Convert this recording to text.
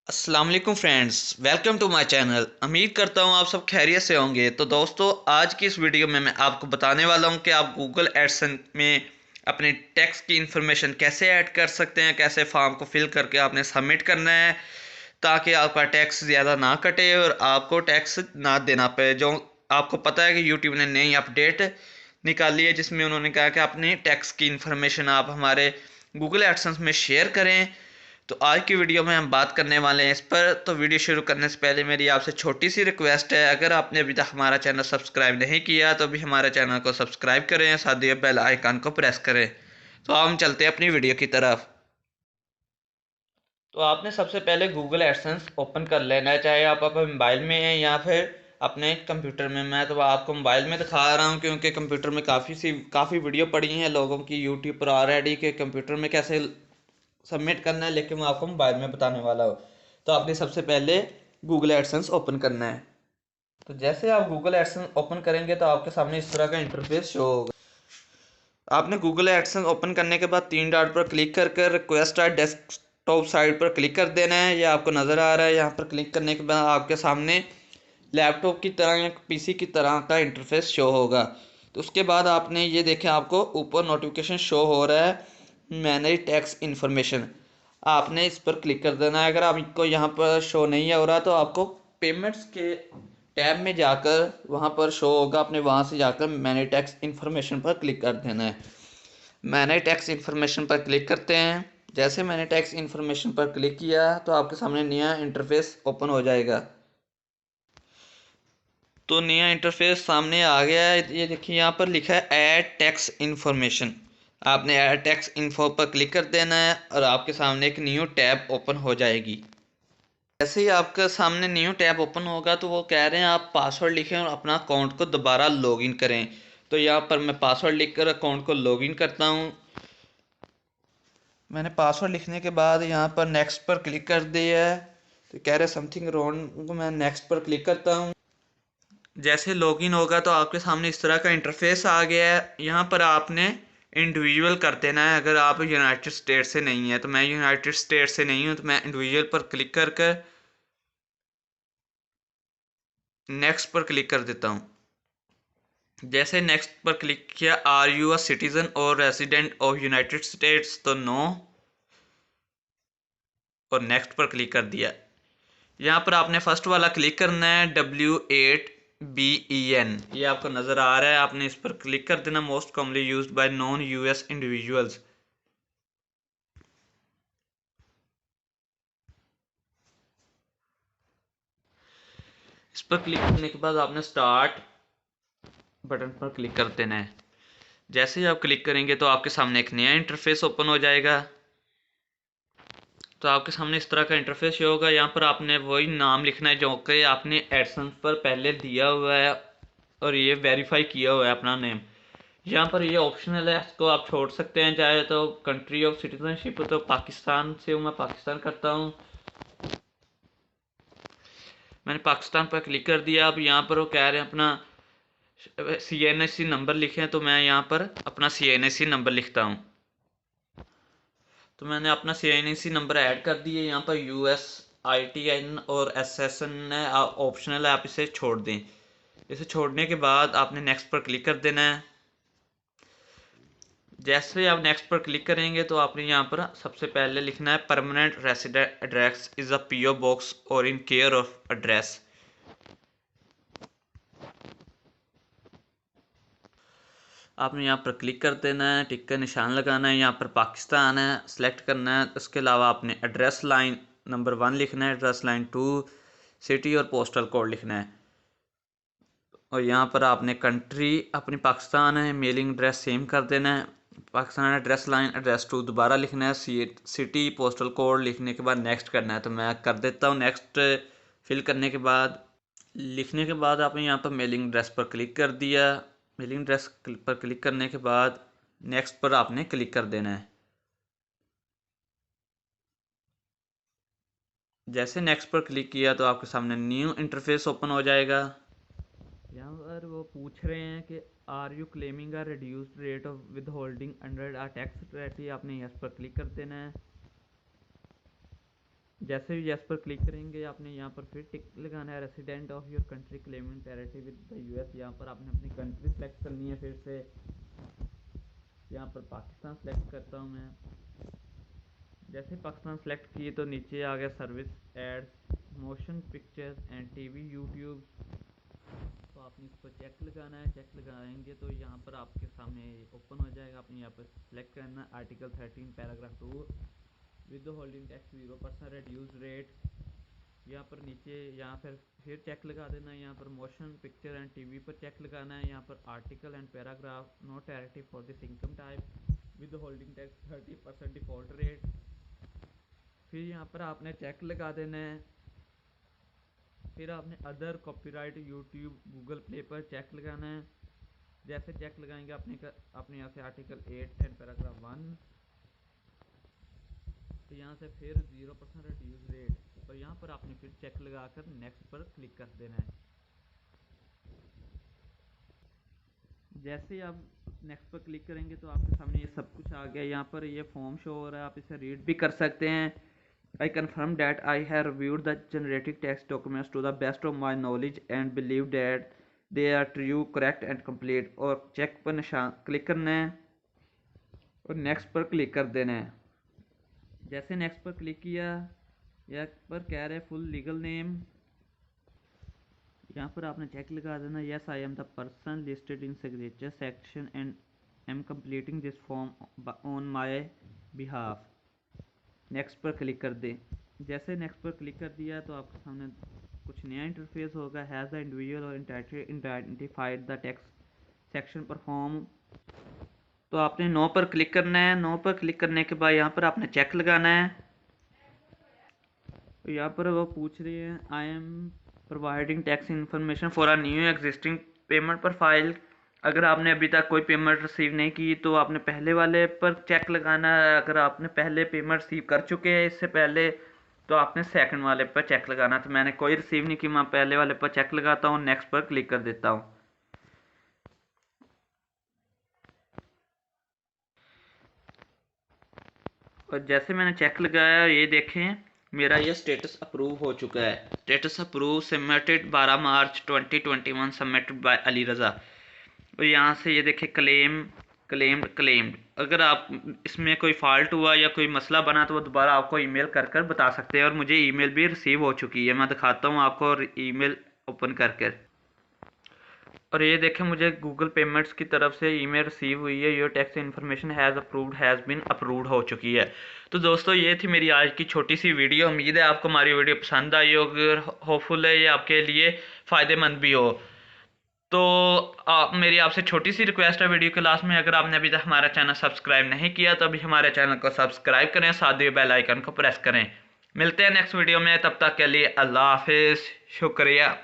अस्सलाम वालेकुम friends, welcome to my channel. उम्मीद करता हूँ आप सब खैरियत से होंगे। तो दोस्तों, आज की इस वीडियो में मैं आपको बताने वाला हूँ कि आप गूगल एडसेंस में अपने टैक्स की इंफॉर्मेशन कैसे ऐड कर सकते हैं, कैसे फॉर्म को फिल करके आपने सबमिट करना है ताकि आपका टैक्स ज़्यादा ना कटे और आपको टैक्स ना देना पड़े। जो आपको पता है कि यूट्यूब ने नई अपडेट निकाली है जिसमें उन्होंने कहा कि अपने टैक्स की इंफॉर्मेशन आप हमारे गूगल एडसेंस में शेयर करें। तो आज की वीडियो में हम बात करने वाले हैं इस पर। तो वीडियो शुरू करने से पहले मेरी आपसे छोटी सी रिक्वेस्ट है, अगर आपने अभी तक हमारा चैनल सब्सक्राइब नहीं किया तो अभी हमारे चैनल को सब्सक्राइब करें, साथ ही बेल आइकन को प्रेस करें। तो हम चलते हैं अपनी वीडियो की तरफ। तो आपने सबसे पहले गूगल एडसेंस ओपन कर लेना है, चाहे आप अपने मोबाइल में हैं या फिर अपने कंप्यूटर में। मैं तो आपको मोबाइल में दिखा रहा हूँ क्योंकि कंप्यूटर में काफ़ी वीडियो पड़ी हैं लोगों की यूट्यूब पर ऑलरेडी कि कंप्यूटर में कैसे सबमिट करना है, लेकिन मैं आपको मोबाइल में बताने वाला हूँ। तो आपने सबसे पहले गूगल एडसेंस ओपन करना है। तो जैसे आप गूगल एडसेंस ओपन करेंगे तो आपके सामने इस तरह का इंटरफेस शो होगा। आपने गूगल एडसेंस ओपन करने के बाद तीन डॉट पर क्लिक कर कर रिक्वेस्ट डेस्कटॉप साइट पर क्लिक कर देना है। ये आपको नज़र आ रहा है। यहाँ पर क्लिक करने के बाद आपके सामने लैपटॉप की तरह या पीसी की तरह का इंटरफेस शो होगा। तो उसके बाद आपने ये देखें, आपको ऊपर नोटिफिकेशन शो हो रहा है मैनेज टैक्स इन्फॉर्मेशन। आपने इस पर क्लिक कर देना है। अगर आपको यहाँ पर शो नहीं हो रहा तो आपको पेमेंट्स के टैब में जाकर वहाँ पर शो होगा, आपने वहाँ से जाकर मैनेज टैक्स इन्फॉर्मेशन पर क्लिक कर देना है। मैंने टैक्स इन्फॉर्मेशन पर क्लिक करते हैं। जैसे मैंने टैक्स इन्फॉर्मेशन पर क्लिक किया तो आपके सामने नया इंटरफेस ओपन हो जाएगा। तो नया इंटरफेस सामने आ गया है। ये देखिए, यहाँ पर लिखा है ऐड टैक्स इन्फॉर्मेशन। आपने ऐड टैक्स इन्फो पर क्लिक कर देना है और आपके सामने एक न्यू टैब ओपन हो जाएगी। जैसे ही आपके सामने न्यू टैब ओपन होगा तो वो कह रहे हैं आप पासवर्ड लिखें और अपना अकाउंट को दोबारा लॉगिन करें। तो यहाँ पर मैं पासवर्ड लिखकर अकाउंट को लॉगिन करता हूँ। मैंने पासवर्ड लिखने के बाद यहाँ पर नेक्स्ट पर क्लिक कर दिया है। तो कह रहे समथिंग रॉन्ग, मैं नेक्स्ट पर क्लिक करता हूँ। जैसे लॉगिन होगा तो आपके सामने इस तरह का इंटरफेस आ गया है। यहाँ पर आपने इंडिविजुअल कर देना है। अगर आप यूनाइटेड स्टेट से नहीं है, तो मैं यूनाइटेड स्टेट से नहीं हूँ तो मैं इंडिविजुअल पर क्लिक कर कर नेक्स्ट पर क्लिक कर देता हूँ। जैसे नेक्स्ट पर क्लिक किया, आर यू अ सिटीजन और रेसिडेंट ऑफ यूनाइटेड स्टेट्स, तो नो, और नेक्स्ट पर क्लिक कर दिया। यहाँ पर आपने फर्स्ट वाला क्लिक करना है, W8BEN, ये आपको नज़र आ रहा है। आपने इस पर क्लिक कर देना, most commonly used by non US individuals. इस पर क्लिक करने के बाद आपने स्टार्ट बटन पर क्लिक कर देना है। जैसे ही आप क्लिक करेंगे तो आपके सामने एक नया इंटरफेस ओपन हो जाएगा। तो आपके सामने इस तरह का इंटरफेस शो होगा। यहाँ पर आपने वही नाम लिखना है जो कि आपने एडसेंस पर पहले दिया हुआ है और ये वेरीफाई किया हुआ है अपना नेम। यहाँ पर ये ऑप्शनल है, इसको आप छोड़ सकते हैं चाहे तो। कंट्री ऑफ सिटीजनशिप तो पाकिस्तान से हूँ, मैं पाकिस्तान करता हूँ। मैंने पाकिस्तान पर क्लिक कर दिया। अब यहाँ पर वो कह रहे हैं अपना CNSC नंबर लिखें, तो मैं यहाँ पर अपना CNSC नंबर लिखता हूँ। तो मैंने अपना CNSC नंबर ऐड कर दिए। यहाँ पर USITN और SSN है, ऑप्शनल है, आप इसे छोड़ दें। इसे छोड़ने के बाद आपने नेक्स्ट पर क्लिक कर देना है। जैसे आप नेक्स्ट पर क्लिक करेंगे तो आपने यहाँ पर सबसे पहले लिखना है permanent resident address is a PO box और इन केयर ऑफ एड्रेस। आपने यहाँ पर क्लिक कर देना है, टिक का निशान लगाना है, यहाँ पर पाकिस्तान है सेलेक्ट करना है। उसके अलावा आपने एड्रेस लाइन नंबर 1 लिखना है, एड्रेस लाइन 2, सिटी और पोस्टल कोड लिखना है। और यहाँ पर आपने कंट्री अपनी पाकिस्तान है, मेलिंग एड्रेस सेम कर देना है। पाकिस्तान एड्रेस लाइन एड्रेस 2 दोबारा लिखना है, सिटी पोस्टल कोड लिखने के बाद नेक्स्ट करना है। तो मैं कर देता हूँ नेक्स्ट। फिल करने के बाद लिखने के बाद आपने यहाँ पर मेलिंग एड्रेस पर क्लिक कर दिया। मेलिंग एड्रेस पर क्लिक करने के बाद नेक्स्ट पर आपने क्लिक कर देना है। जैसे नेक्स्ट पर क्लिक किया तो आपके सामने न्यू इंटरफेस ओपन हो जाएगा। यहाँ पर वो पूछ रहे हैं कि are you claiming a reduced rate of withholding under a tax treaty. आपने यस पर क्लिक कर देना है। जैसे ही यस पर क्लिक करेंगे आपने यहाँ पर फिर टिक लगाना है, resident of your country claiming parity with the US. यहाँ पर आपने अपनी कंट्री सेलेक्ट करनी है। फिर से यहाँ पर पाकिस्तान सेलेक्ट करता हूँ मैं। जैसे पाकिस्तान सेलेक्ट किए तो नीचे आ गया service, ads, motion pictures and TV, YouTube. तो आपने इस पर चेक लगाना है। चेक लगाएंगे तो यहाँ पर आपके सामने ओपन हो जाएगा। आपने यहाँ पर सेलेक्ट करना है article 13 paragraph 2 with holding tax 0% reduce rate. यहाँ पर नीचे यहाँ पर फिर चेक लगा देना है। यहाँ पर मोशन पिक्चर एंड टीवी पर चेक लगाना है। यहाँ पर article and paragraph no tariff for this income type withholding tax 30% default rate. फिर यहाँ पर आपने चेक लगा देना है। फिर आपने other copyright YouTube Google play पर चेक लगाना है। जैसे चेक लगाएंगे अपने यहाँ से आर्टिकल 8 एंड पैराग्राफ 1, तो यहाँ से फिर 0% रिड्यूस रेट, और यहाँ पर आपने फिर चेक लगाकर नेक्स्ट पर क्लिक कर देना है। जैसे ही आप नेक्स्ट पर क्लिक करेंगे तो आपके सामने ये सब कुछ आ गया। यहाँ पर ये फॉर्म शो हो रहा है, आप इसे रीड भी कर सकते हैं। I confirm that I have reviewed the generated text documents to the best of my knowledge and believe that they are true, correct and complete. और चेक पर निशान क्लिक करना है और नेक्स्ट पर क्लिक कर देना है। जैसे नेक्स्ट पर क्लिक किया, यहाँ पर कह रहे फुल लीगल नेम, यहाँ पर आपने चेक लगा देना, yes I am the person listed in signature section and am completing this form on my behalf. Next पर क्लिक कर दें। जैसे नेक्स्ट पर क्लिक कर दिया तो आपके सामने कुछ नया इंटरफेस होगा। हैज़ द इंडिविजुअल और identified the text section perform. तो आपने नो पर क्लिक करना है। नो पर क्लिक करने के बाद यहाँ पर आपने चेक लगाना है। तो यहाँ पर वो पूछ रही है I am providing tax information for a new existing payment profile. अगर आपने अभी तक कोई पेमेंट रिसीव नहीं की तो आपने पहले वाले पर चेक लगाना है। अगर आपने पहले पेमेंट रिसीव कर चुके हैं इससे पहले तो आपने सेकंड वाले पर चेक लगाना। तो मैंने कोई रिसीव नहीं की, मैं पहले वाले पर चेक लगाता हूँ, नेक्स्ट पर क्लिक कर देता हूँ। और जैसे मैंने चेक लगाया, ये देखें मेरा ये स्टेटस अप्रूव हो चुका है। Status approve submitted 12 March 2021 submitted by Ali Raza. और यहाँ से ये देखें क्लेम्ड। अगर आप इसमें कोई फॉल्ट हुआ या कोई मसला बना तो वो दोबारा आपको ईमेल कर बता सकते हैं। और मुझे ईमेल भी रिसीव हो चुकी है, मैं दिखाता हूँ आपको ईमेल ओपन करके। और ये देखें मुझे गूगल पेमेंट्स की तरफ से ईमेल रिसीव हुई है, your tax information has been approved हो चुकी है। तो दोस्तों ये थी मेरी आज की छोटी सी वीडियो। उम्मीद है आपको हमारी वीडियो पसंद आई होगी, होपफुल है ये आपके लिए फ़ायदेमंद भी हो। तो मेरी आपसे छोटी सी रिक्वेस्ट है वीडियो के लास्ट में, अगर आपने अभी तक हमारा चैनल सब्सक्राइब नहीं किया तो अभी हमारे चैनल को सब्सक्राइब करें, साथ ही बेल आइकन को प्रेस करें। मिलते हैं नेक्स्ट वीडियो में, तब तक के लिए अल्लाह हाफिज़, शुक्रिया।